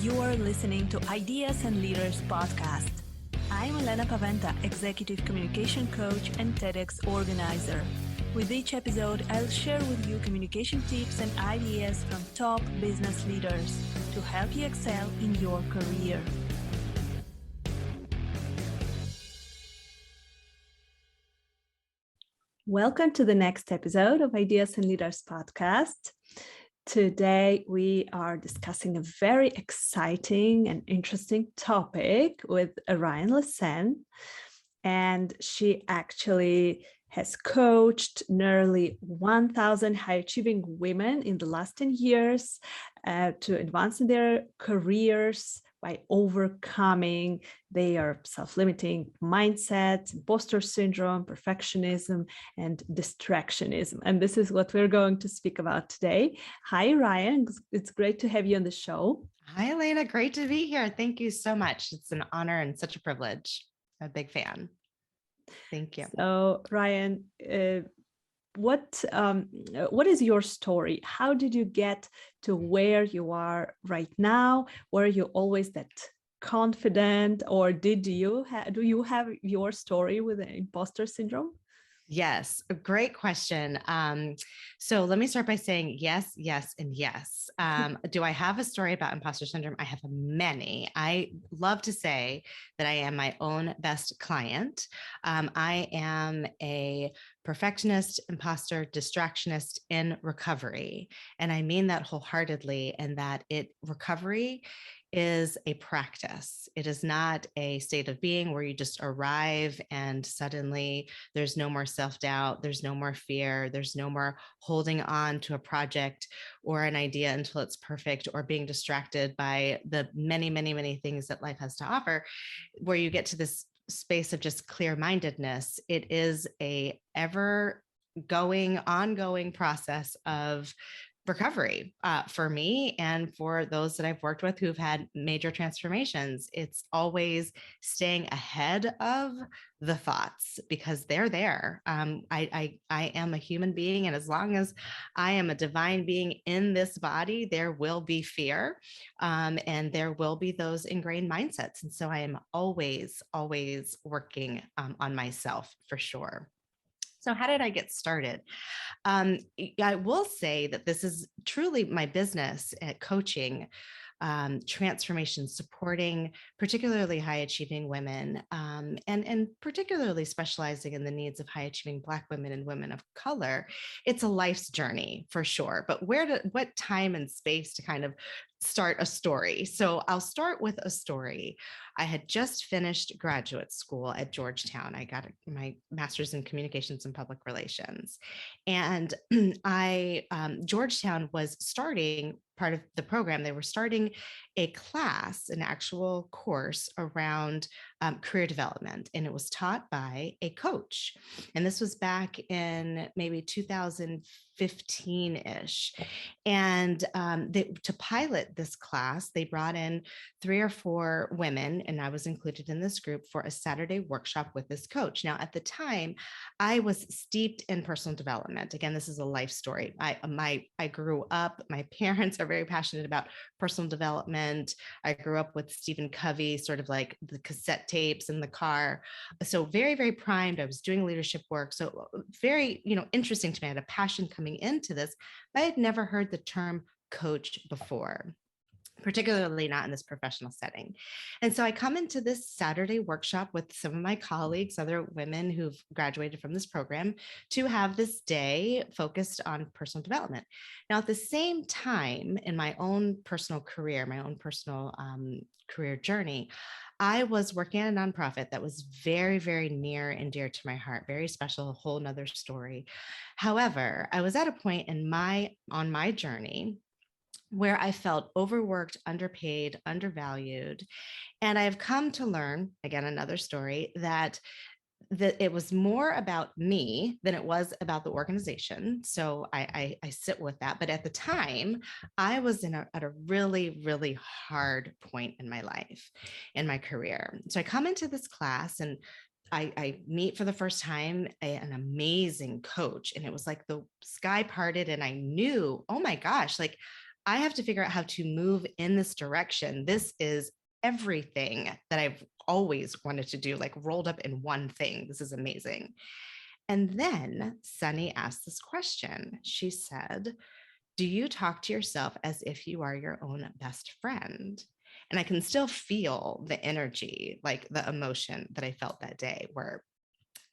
You're listening to Ideas and Leaders podcast. I'm Elena Paweta, Executive Communication Coach and TEDx organizer. With each episode, I'll share with you communication tips and ideas from top business leaders to help you excel in your career. Welcome to the next episode of Ideas and Leaders podcast. Today, we are discussing a very exciting and interesting topic with Ryane LeCesne, and she actually has coached nearly 1,000 high-achieving women in the last 10 years to advance in their careers by overcoming their self-limiting mindsets, imposter syndrome, perfectionism, and distractionism. And this is what we're going to speak about today. Hi, Ryane. It's great to have you on the show. Hi, Elena. Great to be here. Thank you so much. It's an honor and such a privilege. I'm a big fan. Thank you. So, Ryane, what is your story? How did you get to where you are right now? Were you always that confident, or do you have your story with the imposter syndrome? Yes, a great question. So let me start by saying yes, yes, and yes. Do I have a story about imposter syndrome? I have many. I love to say that I am my own best client. I am a perfectionist, imposter, distractionist in recovery. And I mean that wholeheartedly, and that recovery is a practice. It is not a state of being where you just arrive and suddenly there's no more self-doubt, there's no more fear, there's no more holding on to a project or an idea until it's perfect, or being distracted by the many, many, many things that life has to offer, where you get to this space of just clear-mindedness. It is a ongoing process of recovery for me and for those that I've worked with who've had major transformations. It's always staying ahead of the thoughts because they're there. I am a human being, and as long as I am a divine being in this body, there will be fear, and there will be those ingrained mindsets. And so I am always working on myself for sure. So how did I get started? I will say that this is truly my business at coaching, transformation, supporting particularly high achieving women, and particularly specializing in the needs of high achieving Black women and women of color. It's a life's journey for sure, but what time and space to kind of start a story. So I'll start with a story. I had just finished graduate school at Georgetown. I got my master's in communications and public relations. And Georgetown was starting part of the program. They were starting a class, an actual course around career development. And it was taught by a coach. And this was back in maybe 2015-ish. And to pilot this class, they brought in 3 or 4 women, and I was included in this group for a Saturday workshop with this coach. Now, at the time, I was steeped in personal development. Again, this is a life story. I grew up, my parents are very passionate about personal development. I grew up with Stephen Covey, sort of like the cassette tapes in the car. So very, very primed. I was doing leadership work. So very, interesting to me. I had a passion coming into this, but I had never heard the term coach before, particularly not in this professional setting. And so I come into this Saturday workshop with some of my colleagues, other women who've graduated from this program, to have this day focused on personal development. Now, at the same time, in my own personal career, my own personal career journey, I was working at a nonprofit that was very, very near and dear to my heart, very special, a whole nother story. However, I was at a point on my journey where I felt overworked, underpaid, undervalued. And I have come to learn, again, another story, that it was more about me than it was about the organization. So I sit with that. But at the time, I was at a really, really hard point in my life, in my career. So I come into this class and I meet for the first time an amazing coach. And it was like the sky parted and I knew, oh my gosh, like I have to figure out how to move in this direction. This is everything that I've always wanted to do, like rolled up in one thing. This is amazing. And then Sunny asked this question. She said, do you talk to yourself as if you are your own best friend? And I can still feel the energy, like the emotion that I felt that day, where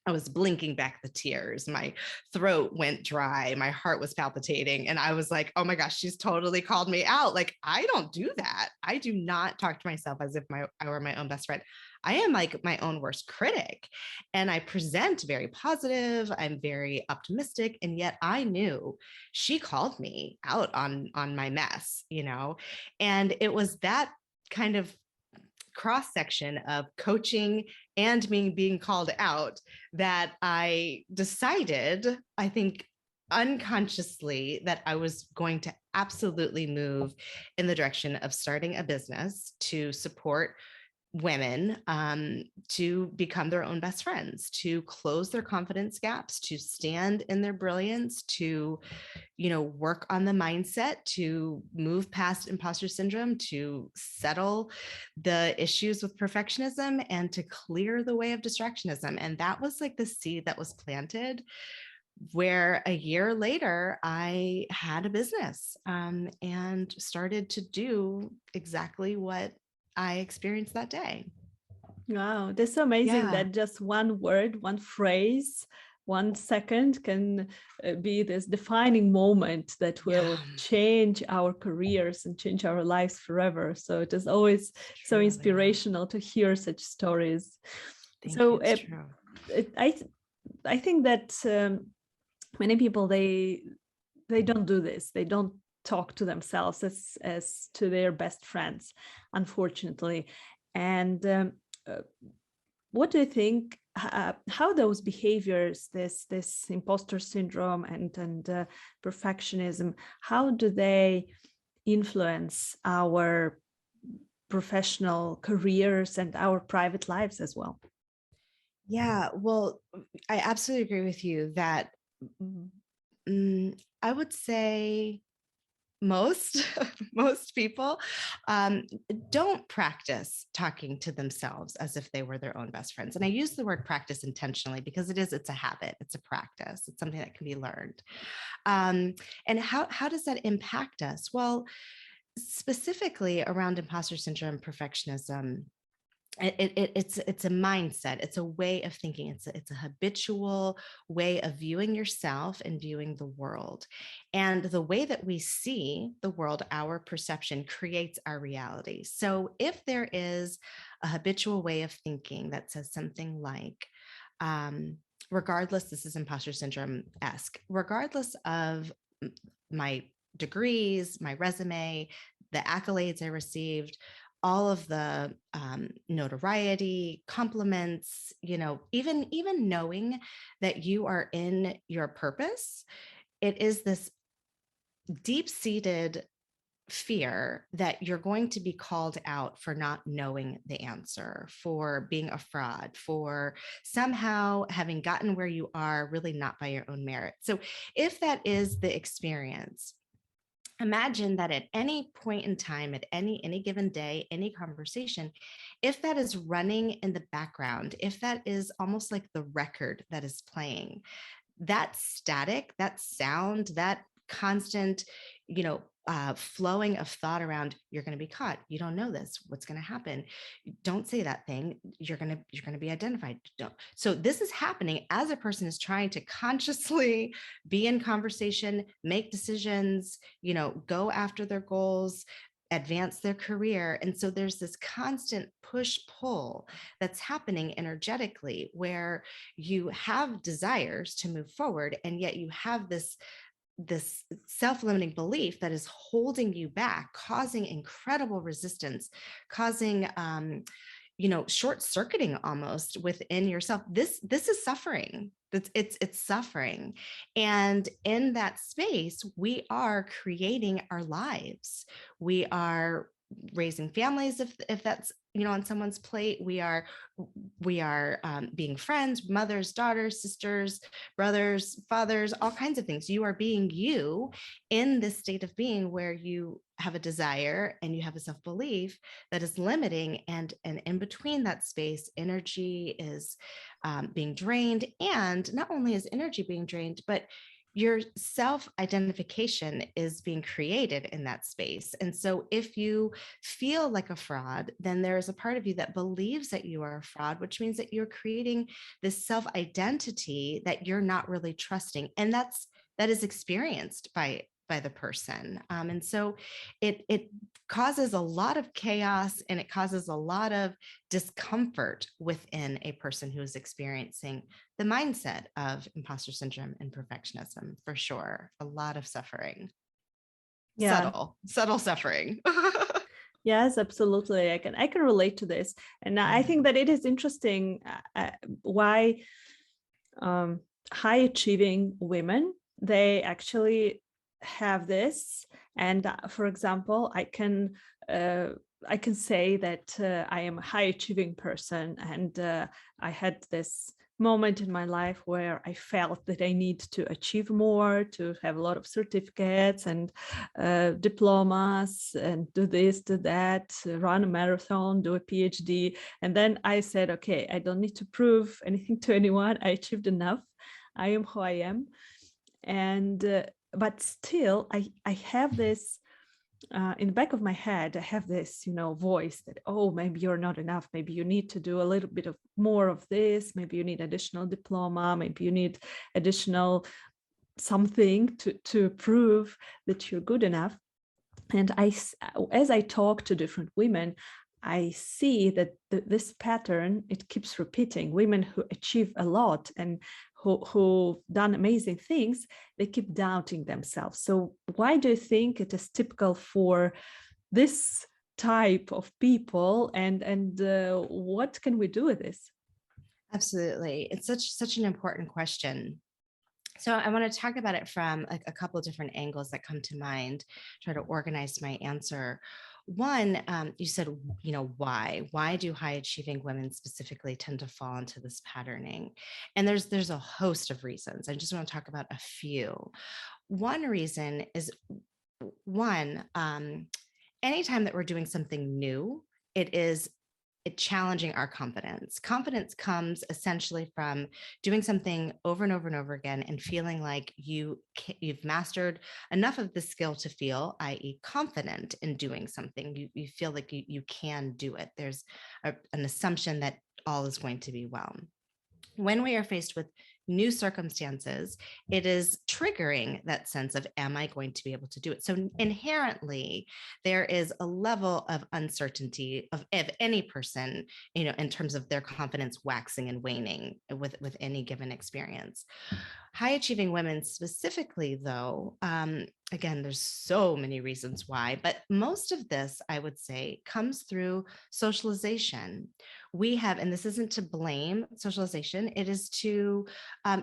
I was blinking back the tears. My throat went dry. My heart was palpitating. And I was like, oh my gosh, she's totally called me out. Like, I don't do that. I do not talk to myself as if I were my own best friend. I am like my own worst critic. And I present very positive. I'm very optimistic. And yet I knew she called me out on my mess, and it was that kind of cross section of coaching and me being called out that I decided, I think unconsciously, that I was going to absolutely move in the direction of starting a business to support women to become their own best friends, to close their confidence gaps, to stand in their brilliance, to work on the mindset, to move past imposter syndrome, to settle the issues with perfectionism, and to clear the way of distractionism. And that was like the seed that was planted, where a year later, I had a business and started to do exactly what I experienced that day. Wow, that's amazing that just one word, one phrase, 1 second can be this defining moment that will change our careers and change our lives forever. So it is always so inspirational to hear such stories. I think that many people, they don't do this. They don't talk to themselves as to their best friends, unfortunately. And what do you think, how those behaviors, this imposter syndrome and perfectionism, how do they influence our professional careers and our private lives as well? Yeah, well, I absolutely agree with you that I would say most people don't practice talking to themselves as if they were their own best friends. And I use the word practice intentionally because it's a habit, it's a practice, it's something that can be learned. And how does that impact us? Well, specifically around imposter syndrome, perfectionism, it's a mindset, it's a way of thinking, it's a habitual way of viewing yourself and viewing the world. And the way that we see the world, our perception, creates our reality. So if there is a habitual way of thinking that says something like, regardless, this is imposter syndrome-esque, regardless of my degrees, my resume, the accolades I received, all of the notoriety, compliments, even knowing that you are in your purpose, it is this deep-seated fear that you're going to be called out for not knowing the answer, for being a fraud, for somehow having gotten where you are really not by your own merit. So if that is the experience, imagine that at any point in time, at any given day, any conversation, if that is running in the background, if that is almost like the record that is playing, that static, that sound, that constant, flowing of thought around, you're going to be caught. You don't know this. What's going to happen? Don't say that thing. You're going to be identified. Don't. So this is happening as a person is trying to consciously be in conversation, make decisions, go after their goals, advance their career. And so there's this constant push-pull that's happening energetically where you have desires to move forward, and yet you have this self-limiting belief that is holding you back, causing incredible resistance, causing short-circuiting almost within yourself. This is suffering. It's suffering. And in that space, we are creating our lives. We are raising families, if that's, on someone's plate. We are being friends, mothers, daughters, sisters, brothers, fathers, all kinds of things. You are being you in this state of being where you have a desire and you have a self-belief that is limiting, and in between that space, energy is being drained. And not only is energy being drained, but your self-identification is being created in that space. And so if you feel like a fraud, then there is a part of you that believes that you are a fraud, which means that you're creating this self-identity that you're not really trusting. And that is experienced by the person. And so it causes a lot of chaos, and it causes a lot of discomfort within a person who is experiencing the mindset of imposter syndrome and perfectionism, for sure. A lot of suffering. Yeah. Subtle suffering. Yes, absolutely. I can relate to this. And I think that it is interesting why high achieving women, they actually have this. And for example, I can say that I am a high achieving person, and I had this moment in my life where I felt that I need to achieve more, to have a lot of certificates and diplomas, and do this, do that, run a marathon, do a PhD. And then I said, okay, I don't need to prove anything to anyone. I achieved enough. I am who I am. And but still, I have this in the back of my head, I have this, voice that, oh, maybe you're not enough. Maybe you need to do a little bit of more of this. Maybe you need additional diploma. Maybe you need additional something to prove that you're good enough. And as I talk to different women, I see that this pattern, it keeps repeating. Women who achieve a lot and who done amazing things, they keep doubting themselves. So why do you think it is typical for this type of people, and what can we do with this? Absolutely. It's such an important question. So I want to talk about it from a couple of different angles that come to mind, try to organize my answer. One, you said, why do high achieving women specifically tend to fall into this patterning? And there's a host of reasons. I just want to talk about a few. One reason is anytime that we're doing something new, it challenging our confidence. Confidence comes essentially from doing something over and over and over again and feeling like you've mastered enough of the skill to feel, i.e. confident in doing something. You feel like you can do it. There's an assumption that all is going to be well. When we are faced with new circumstances, it is triggering that sense of, am I going to be able to do it? So inherently, there is a level of uncertainty of any person, in terms of their confidence waxing and waning with any given experience. High achieving women specifically, though, again, there's so many reasons why, but most of this, I would say, comes through socialization. We have, and this isn't to blame socialization, it is to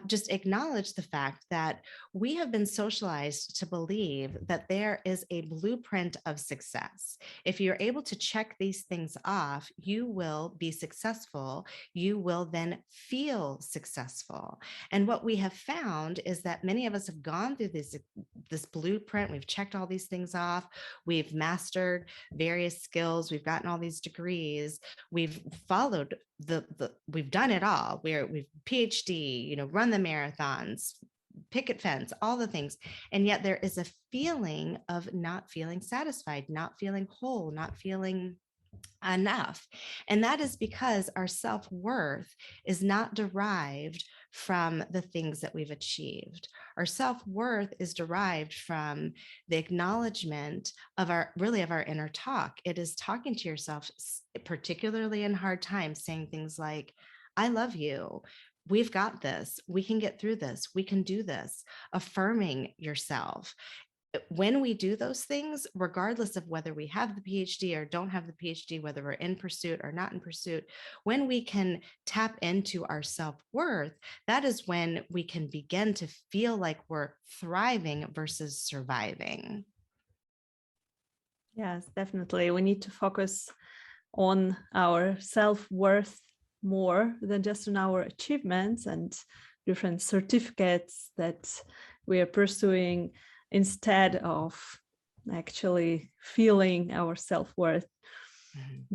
just acknowledge the fact that we have been socialized to believe that there is a blueprint of success. If you're able to check these things off, you will be successful. You will then feel successful. And what we have found is that many of us have gone through this blueprint. We've checked all these things off. We've mastered various skills. We've gotten all these degrees. We've followed we've done it all. We've PhD, run the marathons, picket fence, all the things. And yet there is a feeling of not feeling satisfied, not feeling whole, not feeling enough. And that is because our self-worth is not derived from the things that we've achieved. Our self-worth is derived from the acknowledgement of our inner talk. It is talking to yourself, particularly in hard times, saying things like, I love you. We've got this. We can get through this. We can do this. Affirming yourself. When we do those things, regardless of whether we have the PhD or don't have the PhD, whether we're in pursuit or not in pursuit, when we can tap into our self-worth, that is when we can begin to feel like we're thriving versus surviving. Yes, definitely. We need to focus on our self-worth more than just on our achievements and different certificates that we are pursuing, instead of actually feeling our self-worth.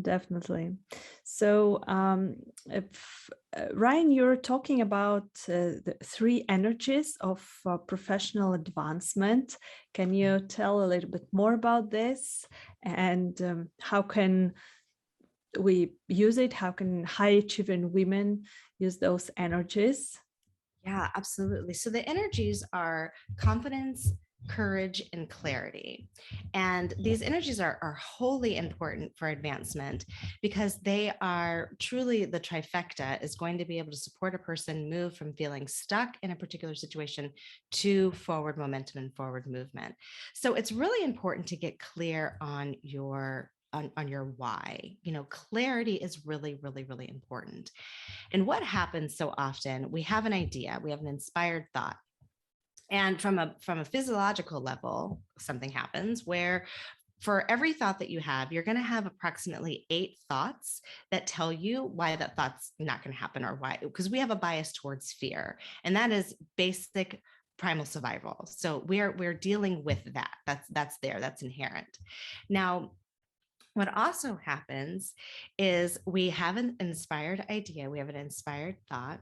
Definitely. So if Ryane, you're talking about the three energies of professional advancement. Can you tell a little bit more about this, and how can we use it? How can high achieving women use those energies? Yeah, absolutely. So the energies are confidence, courage, and clarity. And these energies are wholly important for advancement because they are truly the trifecta is going to be able to support a person move from feeling stuck in a particular situation to forward momentum and forward movement. So it's really important to get clear on your why. Clarity is really, really, really important. And what happens so often, we have an idea, we have an inspired thought. And from a physiological level, something happens where for every thought that you have, you're going to have approximately 8 thoughts that tell you why that thought's not going to happen, or why, because we have a bias towards fear. And that is basic primal survival. So we're dealing with that. That's inherent. Now, what also happens is we have an inspired idea, we have an inspired thought,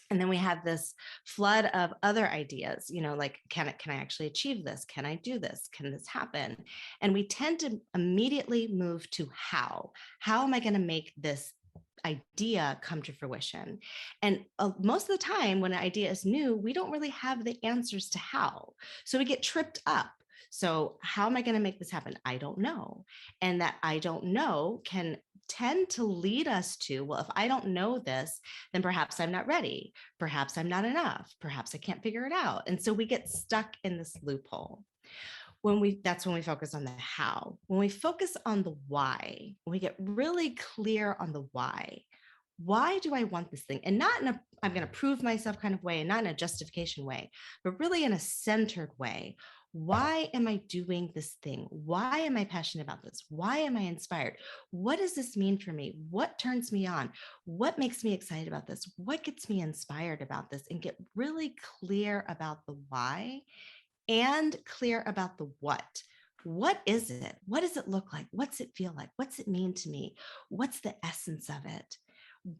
and then we have this flood of other ideas, like, can I actually achieve this? Can I do this? Can this happen? And we tend to immediately move to how am I going to make this idea come to fruition? And most of the time when an idea is new, we don't really have the answers to how. So we get tripped up. So how am I going to make this happen? I don't know. And that I don't know can tend to lead us to, well, if I don't know this, then perhaps I'm not ready. Perhaps I'm not enough. Perhaps I can't figure it out. And so we get stuck in this loophole. That's when we focus on the how. When we focus on the why, we get really clear on the why. Why do I want this thing? And not in a I'm going to prove myself kind of way, and not in a justification way, but really in a centered way. Why am I doing this thing? Why am I passionate about this? Why am I inspired? What does this mean for me? What turns me on? What makes me excited about this? What gets me inspired about this? And get really clear about the why and clear about the what. What is it? What does it look like? What's it feel like? What's it mean to me? What's the essence of it?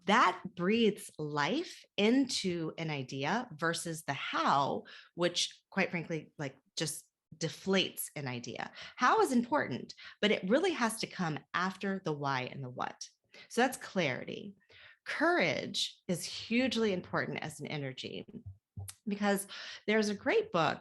That breathes life into an idea versus the how, which quite frankly, like, just deflates an idea. How is important, but it really has to come after the why and the what. So that's clarity. Courage is hugely important as an energy, because there's a great book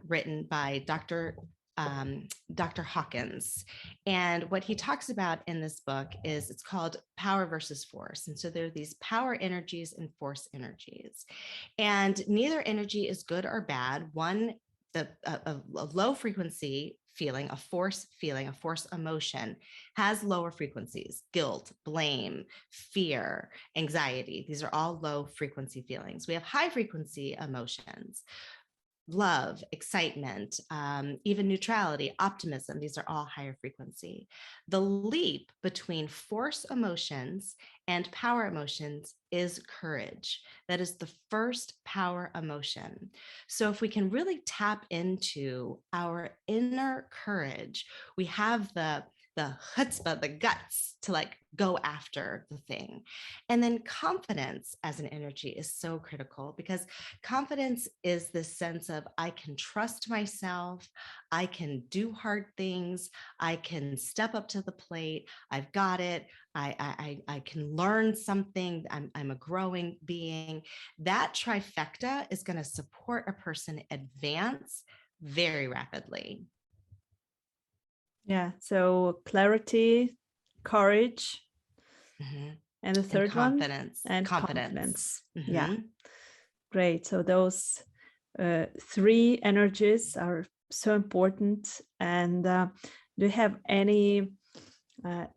written by Dr. Hawkins. And what he talks about in this book is, it's called Power versus Force. And so there are these power energies and force energies. And neither energy is good or bad. One, a low frequency feeling, a force emotion, has lower frequencies: guilt, blame, fear, anxiety. These are all low frequency feelings. We have high frequency emotions: love, excitement, even neutrality, optimism. These are all higher frequency. The leap between force emotions and power emotions is courage. That is the first power emotion. So if we can really tap into our inner courage, we have the chutzpah, the guts to, like, go after the thing. And then confidence as an energy is so critical, because confidence is this sense of, I can trust myself, I can do hard things, I can step up to the plate, I've got it, I can learn something, I'm a growing being. That trifecta is going to support a person advance very rapidly. Yeah. So clarity, courage, Mm-hmm. and the And third one, confidence. and Confidence. confidence. Mm-hmm. Yeah. Great. So those three energies are so important. And do you have any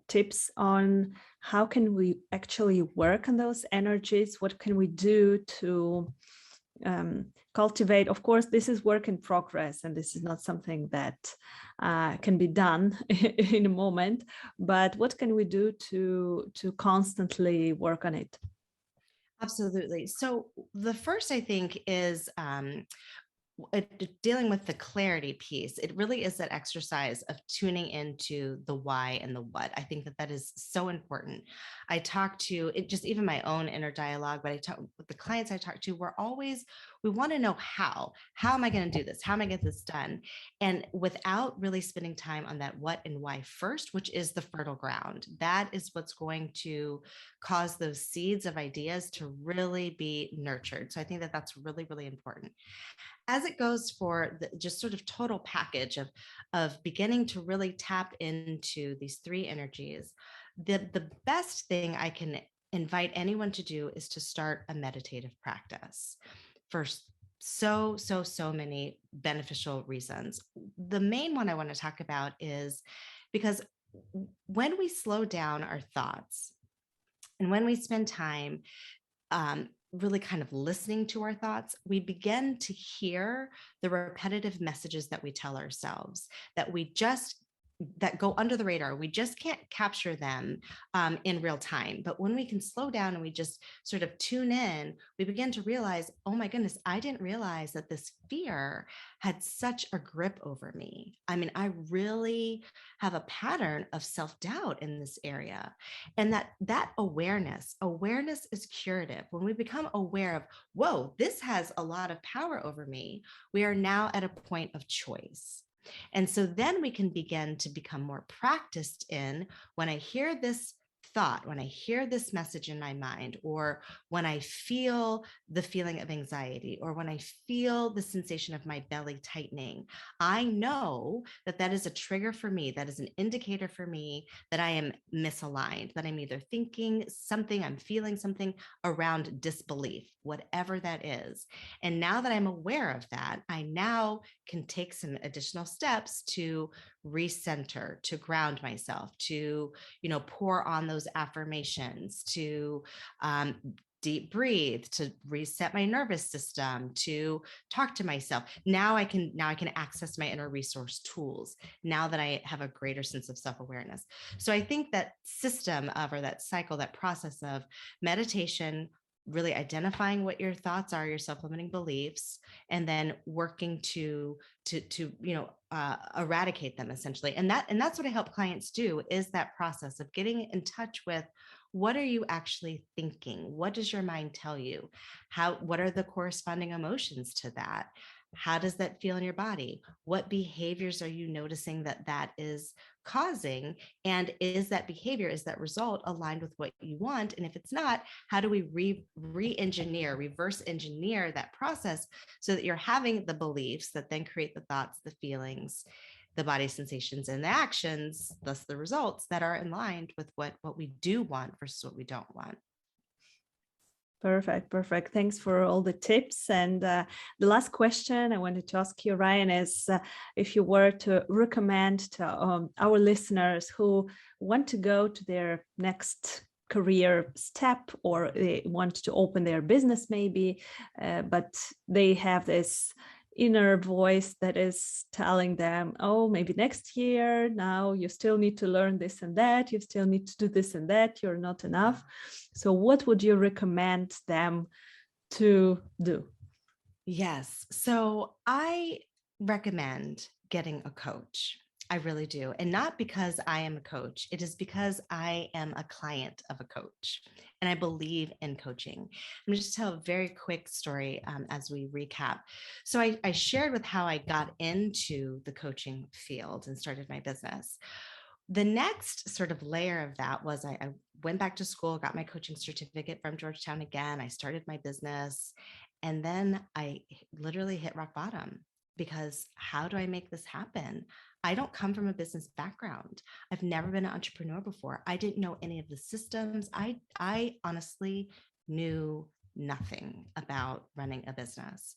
tips on how can we actually work on those energies? What can we do to cultivate. Of course, this is work in progress, and this is not something that can be done in a moment, but what can we do to constantly work on it? Absolutely. So the first, I think, is dealing with the clarity piece. It really is that exercise of tuning into the why and the what. I think that that is so important. I talk to it, just even my own inner dialogue, but I talk with the clients I talk to, we want to know how am I going to do this? How am I going to get this done? And without really spending time on that what and why first, which is the fertile ground, that is what's going to cause those seeds of ideas to really be nurtured. So I think that that's really, really important. As it goes for the just sort of total package of beginning to really tap into these three energies, the best thing I can invite anyone to do is to start a meditative practice for so many beneficial reasons. The main one I want to talk about is because when we slow down our thoughts and when we spend time really kind of listening to our thoughts, we begin to hear the repetitive messages that we tell ourselves that go under the radar. We just can't capture them in real time. But when we can slow down and we just sort of tune in, we begin to realize, oh my goodness, I didn't realize that this fear had such a grip over me. I mean, I really have a pattern of self-doubt in this area. And that awareness is curative. When we become aware of, whoa, this has a lot of power over me, we are now at a point of choice. And so then we can begin to become more practiced in when I hear this thought, when I hear this message in my mind, or when I feel the feeling of anxiety, or when I feel the sensation of my belly tightening, I know that that is a trigger for me. That is an indicator for me that I am misaligned, that I'm either thinking something, I'm feeling something around disbelief, whatever that is. And now that I'm aware of that, I now can take some additional steps to recenter, to ground myself, to, pour on those affirmations, to deep breathe, to reset my nervous system, to talk to myself. Now I can access my inner resource tools now that I have a greater sense of self-awareness. So I think that system of, or that cycle, that process of meditation, really identifying what your thoughts are, your self-limiting beliefs, and then working to eradicate them essentially. And that's what I help clients do, is that process of getting in touch with, what are you actually thinking? What does your mind tell you? What are the corresponding emotions to that? How does that feel in your body? What behaviors are you noticing that is causing? And is that behavior, is that result aligned with what you want? And if it's not, how do we reverse engineer that process so that you're having the beliefs that then create the thoughts, the feelings, the body sensations, and the actions, thus the results that are in line with what we do want versus what we don't want. Perfect. Thanks for all the tips. And the last question I wanted to ask you, Ryane, is if you were to recommend to our listeners who want to go to their next career step, or they want to open their business maybe, but they have this inner voice that is telling them, oh, maybe next year, now you still need to learn this and that, you still need to do this and that, you're not enough. So what would you recommend them to do? Yes. So I recommend getting a coach. I really do. And not because I am a coach. It is because I am a client of a coach and I believe in coaching. I'm going to just tell a very quick story as we recap. So I shared with how I got into the coaching field and started my business. The next sort of layer of that was I went back to school, got my coaching certificate from Georgetown again. I started my business. And then I literally hit rock bottom, because how do I make this happen? I don't come from a business background. I've never been an entrepreneur before. I didn't know any of the systems. I honestly knew nothing about running a business.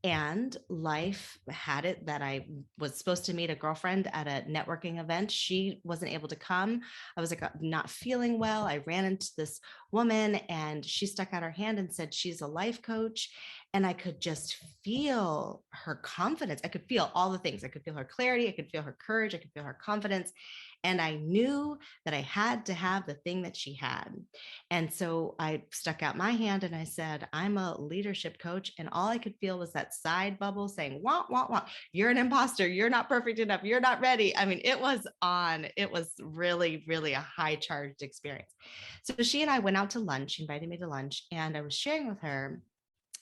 And life had it that I was supposed to meet a girlfriend at a networking event. She wasn't able to come. I was like not feeling well. I ran into this woman and she stuck out her hand and said she's a life coach. And I could just feel her confidence. I could feel all the things. I could feel her clarity. I could feel her courage. I could feel her confidence. And I knew that I had to have the thing that she had. And so I stuck out my hand and I said, I'm a leadership coach. And all I could feel was that side bubble saying, wah, wah, wah, you're an imposter. You're not perfect enough. You're not ready. I mean, it was on. It was really, really a high charged experience. So she and I went out to lunch, she invited me to lunch, and I was sharing with her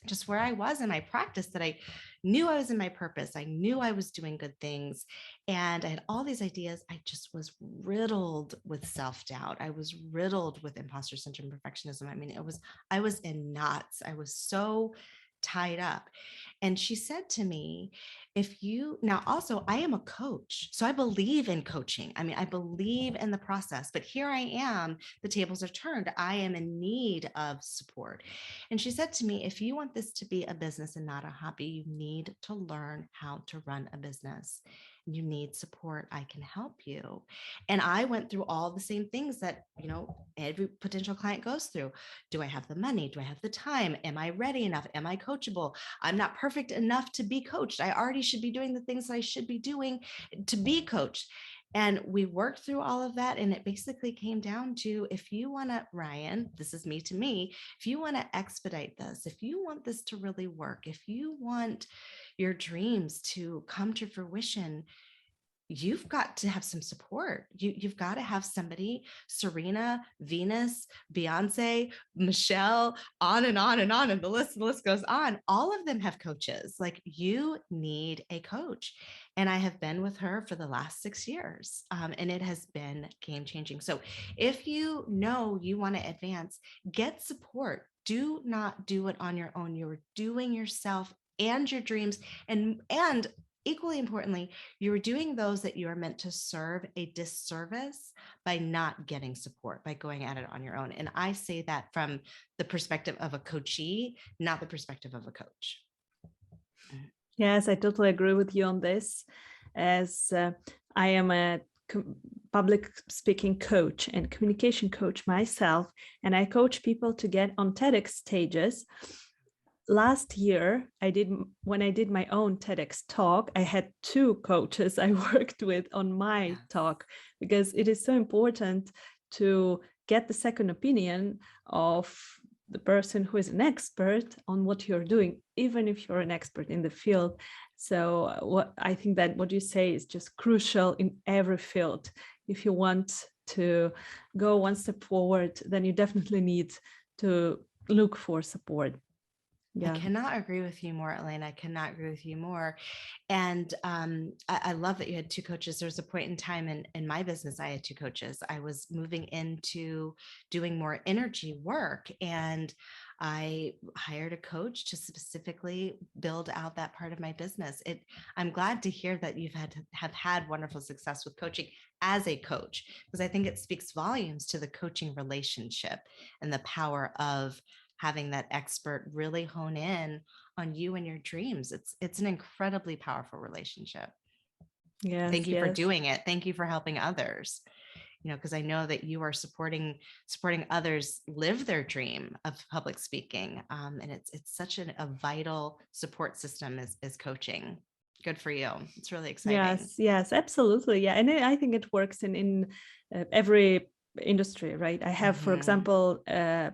just where I was in my practice, that I knew I was in my purpose. I knew I was doing good things. And I had all these ideas. I just was riddled with self-doubt. I was riddled with imposter syndrome, perfectionism. I mean, I was in knots. I was so tied up. And she said to me, now also I am a coach. So I believe in coaching. I mean, I believe in the process, but here I am, the tables are turned. I am in need of support. And she said to me, if you want this to be a business and not a hobby, you need to learn how to run a business. You need support. I can help you. And I went through all the same things that, every potential client goes through. Do I have the money? Do I have the time? Am I ready enough? Am I coachable? I'm not perfect enough to be coached. I already should be doing the things that I should be doing to be coached. And we worked through all of that. And it basically came down to, if you want to, Ryane, this is me to me, if you want to expedite this, if you want this to really work, if you want your dreams to come to fruition, you've got to have some support. You've got to have somebody, Serena, Venus, Beyonce, Michelle, on and on and on. And the list goes on. All of them have coaches. Like, you need a coach. And I have been with her for the last 6 years. And it has been game changing. So if you know you want to advance, get support. Do not do it on your own. You're doing yourself and your dreams and equally importantly, you're doing those that you are meant to serve a disservice by not getting support, by going at it on your own. And I say that from the perspective of a coachee, not the perspective of a coach. Yes, I totally agree with you on this, as I am a public speaking coach and communication coach myself, and I coach people to get on TEDx stages. Last year, when I did my own TEDx talk, I had 2 coaches I worked with on my talk, because it is so important to get the second opinion of the person who is an expert on what you're doing, even if you're an expert in the field. So I think that what you say is just crucial in every field. If you want to go one step forward, then you definitely need to look for support. Yeah. I cannot agree with you more, Elena. I cannot agree with you more. And I love that you had 2 coaches. There was a point in time in my business, I had 2 coaches. I was moving into doing more energy work, and I hired a coach to specifically build out that part of my business. I'm glad to hear that you've have had wonderful success with coaching as a coach, because I think it speaks volumes to the coaching relationship and the power of having that expert really hone in on you and your dreams. It's an incredibly powerful relationship. Yes, thank you for doing it. Thank you for helping others. Because I know that you are supporting others live their dream of public speaking. And it's such a vital support system as coaching. Good for you. It's really exciting. Yes, absolutely. Yeah. And I think it works in every industry, right? I have, for example, a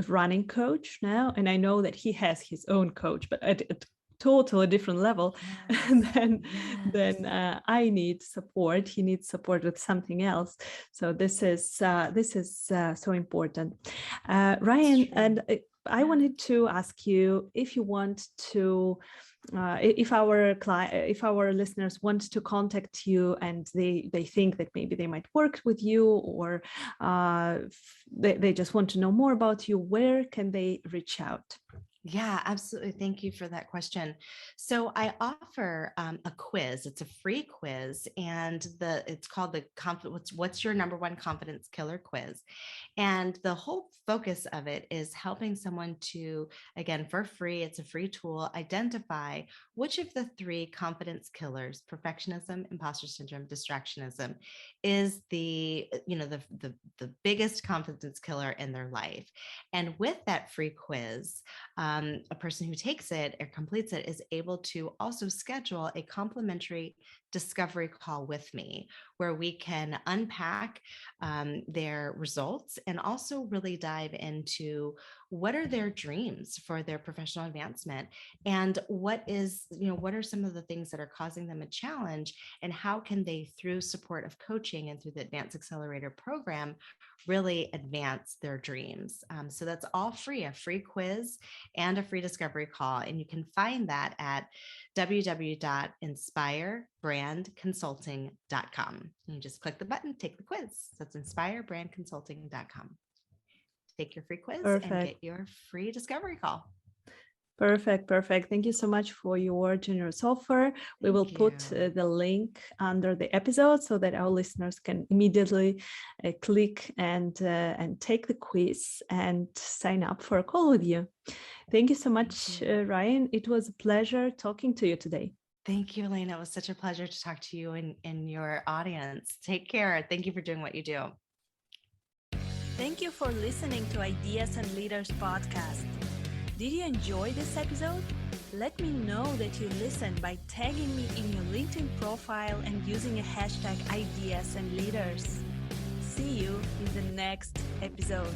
running coach now, and I know that he has his own coach, but at a totally different level. And then I need support. He needs support with something else. So this is so important. Ryane, and I wanted to ask you if you want to, if our listeners want to contact you and they think that maybe they might work with you, or they just want to know more about you, where can they reach out? Yeah, absolutely. Thank you for that question. So I offer a quiz. It's a free quiz, and it's called the what's your number one confidence killer quiz. And the whole focus of it is helping someone to, again, for free, it's a free tool, identify which of the three confidence killers, perfectionism, imposter syndrome, distractionism, is the biggest confidence killer in their life. And with that free quiz, a person who takes it or completes it is able to also schedule a complimentary discovery call with me, where we can unpack their results and also really dive into what are their dreams for their professional advancement, and what are some of the things that are causing them a challenge, and how can they, through support of coaching and through the Advance Accelerator program, really advance their dreams. So that's all free, a free quiz and a free discovery call. And you can find that at www.inspirebrandconsulting.com. You just click the button, take the quiz. That's inspirebrandconsulting.com. Take your free quiz and Perfect. get your free discovery call. Perfect. Thank you so much for your generous offer. We will put the link under the episode so that our listeners can immediately click and take the quiz and sign up for a call with you. Thank you so much, Ryane. It was a pleasure talking to you today. Thank you, Elena. It was such a pleasure to talk to you and your audience. Take care. Thank you for doing what you do. Thank you for listening to Ideas and Leaders podcast. Did you enjoy this episode? Let me know that you listened by tagging me in your LinkedIn profile and using a hashtag Ideas and Leaders. See you in the next episode.